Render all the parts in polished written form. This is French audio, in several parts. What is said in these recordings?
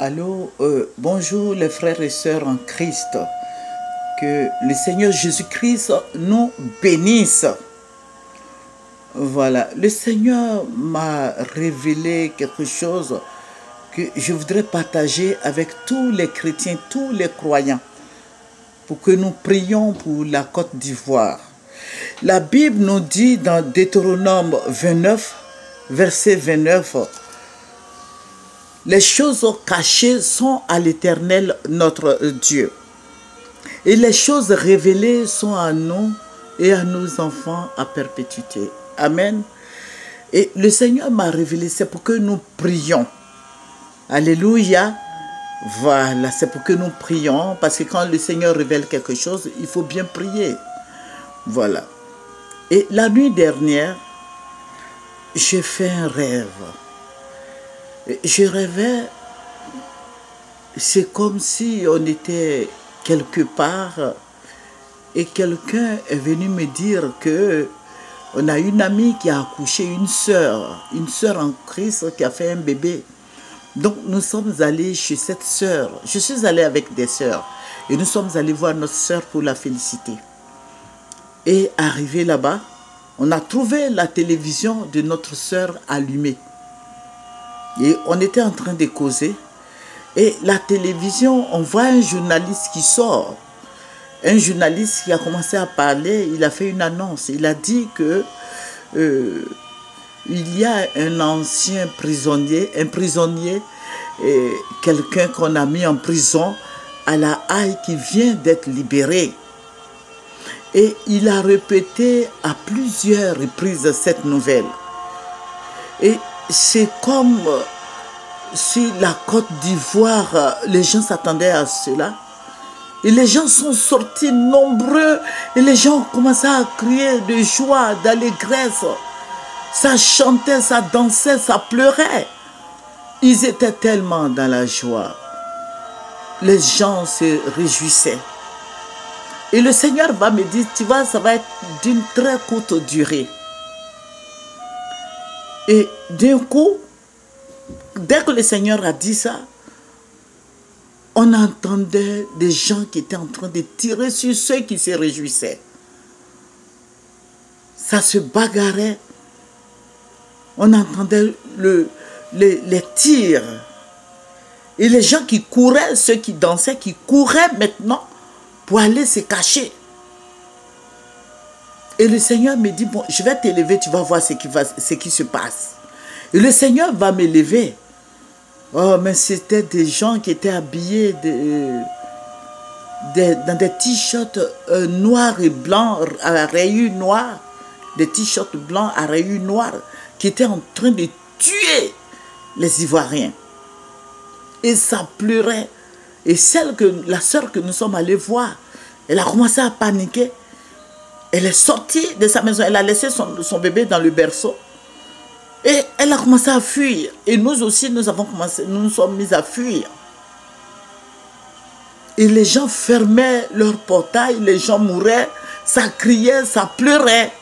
Allô, bonjour les frères et sœurs en Christ. Que le Seigneur Jésus-Christ nous bénisse. Voilà, le Seigneur m'a révélé quelque chose que je voudrais partager avec tous les chrétiens, tous les croyants, pour que nous prions pour la Côte d'Ivoire. La Bible nous dit dans Deutéronome 29, verset 29, les choses cachées sont à l'Éternel notre Dieu. Et les choses révélées sont à nous et à nos enfants à perpétuité. Amen. Et le Seigneur m'a révélé, c'est pour que nous prions. Alléluia. Voilà, c'est pour que nous prions. Parce que quand le Seigneur révèle quelque chose, il faut bien prier. Voilà. Et la nuit dernière, j'ai fait un rêve. Je rêvais, c'est comme si on était quelque part et quelqu'un est venu me dire que on a une amie qui a accouché une sœur en Christ qui a fait un bébé. Donc nous sommes allés chez cette sœur. Je suis allé avec des sœurs et nous sommes allés voir notre sœur pour la féliciter. Et arrivé là-bas, on a trouvé la télévision de notre sœur allumée. Et on était en train de causer. Et la télévision, on voit un journaliste qui sort. Un journaliste qui a commencé à parler, il a fait une annonce. Il a dit que il y a un ancien prisonnier, quelqu'un qu'on a mis en prison à La Haye qui vient d'être libéré. Et il a répété à plusieurs reprises cette nouvelle. Et c'est comme si la Côte d'Ivoire, les gens s'attendaient à cela. Et les gens sont sortis nombreux. Et les gens ont commencé à crier de joie, d'allégresse. Ça chantait, ça dansait, ça pleurait. Ils étaient tellement dans la joie. Les gens se réjouissaient. Et le Seigneur va me dire, tu vois, ça va être d'une très courte durée. Et d'un coup, dès que le Seigneur a dit ça, on entendait des gens qui étaient en train de tirer sur ceux qui se réjouissaient. Ça se bagarrait. On entendait les tirs. Et les gens qui couraient, ceux qui dansaient, qui couraient maintenant pour aller se cacher. Et le Seigneur me dit, bon, je vais t'élever, tu vas voir ce qui se passe. Et le Seigneur va m'élever. Oh, mais c'était des gens qui étaient habillés dans des t-shirts noirs et blancs à rayures noires. Des t-shirts blancs à rayures noires qui étaient en train de tuer les Ivoiriens. Et ça pleurait. Et la sœur que nous sommes allés voir, elle a commencé à paniquer. Elle est sortie de sa maison, elle a laissé son bébé dans le berceau. Et elle a commencé à fuir. Et nous aussi, nous nous sommes mis à fuir. Et les gens fermaient leur portail, les gens mouraient, ça criait, ça pleurait.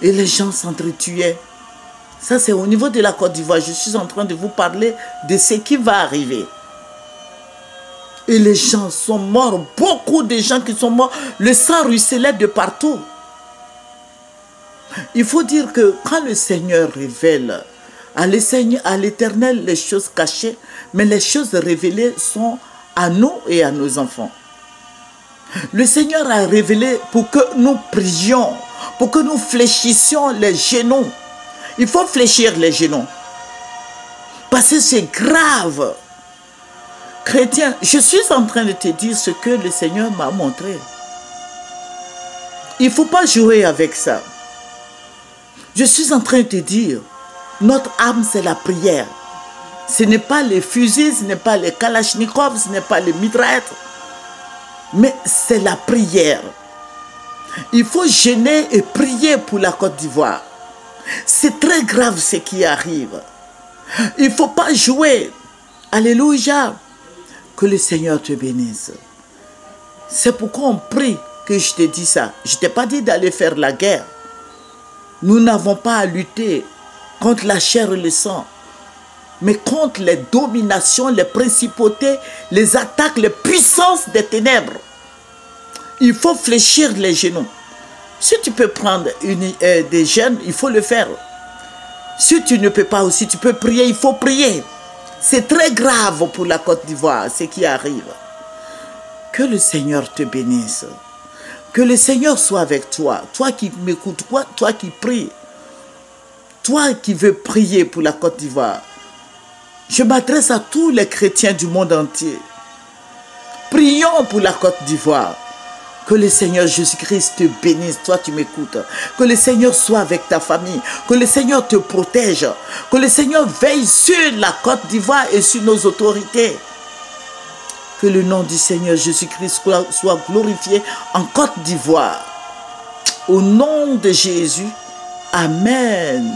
Et les gens s'entretuaient. Ça, c'est au niveau de la Côte d'Ivoire. Je suis en train de vous parler de ce qui va arriver. Et les gens sont morts. Beaucoup de gens qui sont morts. Le sang ruisselait de partout. Il faut dire que quand le Seigneur révèle à l'Éternel les choses cachées, mais les choses révélées sont à nous et à nos enfants. Le Seigneur a révélé pour que nous prions, pour que nous fléchissions les genoux. Il faut fléchir les genoux. Parce que c'est grave. Chrétien, je suis en train de te dire ce que le Seigneur m'a montré. Il ne faut pas jouer avec ça. Je suis en train de te dire, notre âme c'est la prière. Ce n'est pas les fusils, ce n'est pas les kalachnikovs, ce n'est pas les mitraillettes. Mais c'est la prière. Il faut jeûner et prier pour la Côte d'Ivoire. C'est très grave ce qui arrive. Il ne faut pas jouer. Alléluia. Que le Seigneur te bénisse. C'est pourquoi on prie que je te dis ça. Je ne t'ai pas dit d'aller faire la guerre. Nous n'avons pas à lutter contre la chair et le sang. mais contre les dominations, les principautés, les attaques, les puissances des ténèbres. Il faut fléchir les genoux. Si tu peux prendre des jeûnes, il faut le faire. Si tu ne peux pas aussi, tu peux prier, il faut prier. C'est très grave pour la Côte d'Ivoire, ce qui arrive. Que le Seigneur te bénisse. Que le Seigneur soit avec toi. Toi qui m'écoutes, toi qui pries. Toi qui veux prier pour la Côte d'Ivoire. Je m'adresse à tous les chrétiens du monde entier. Prions pour la Côte d'Ivoire. Que le Seigneur Jésus-Christ te bénisse, toi tu m'écoutes. Que le Seigneur soit avec ta famille. Que le Seigneur te protège. Que le Seigneur veille sur la Côte d'Ivoire et sur nos autorités. Que le nom du Seigneur Jésus-Christ soit glorifié en Côte d'Ivoire. Au nom de Jésus, Amen.